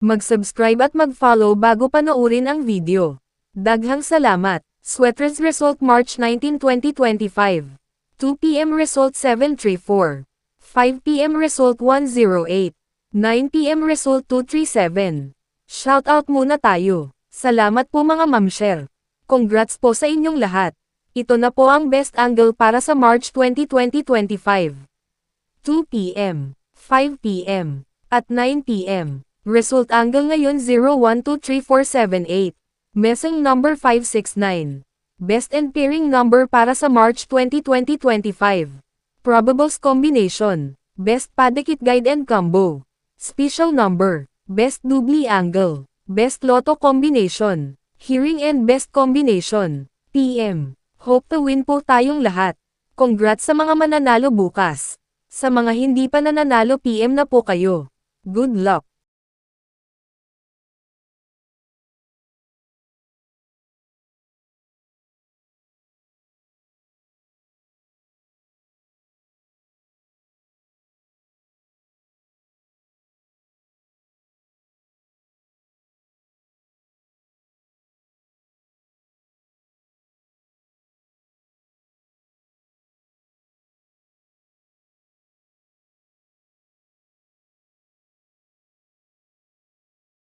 Mag-subscribe at mag-follow bago panoorin ang video. Daghang salamat. Sweatreds Result March 19, 2025. 2 p.m. Result 734. 5 p.m. Result 108. 9 p.m. Result 237. Shoutout muna tayo. Salamat po mga mamshare. Congrats po sa inyong lahat. Ito na po ang best angle para sa March 20, 2025. 2 p.m., 5 p.m., at 9 p.m. Result angle ngayon 01234778. Messing number 569. Best and pairing number para sa March 20, 2025. Probables combination. Best padikit guide and combo. Special number. Best doubly angle. Best lotto combination. Hearing and best combination. PM. Hope to win po tayong lahat. Congrats sa mga mananalo bukas. Sa mga hindi pa nananalo PM na po kayo. Good luck.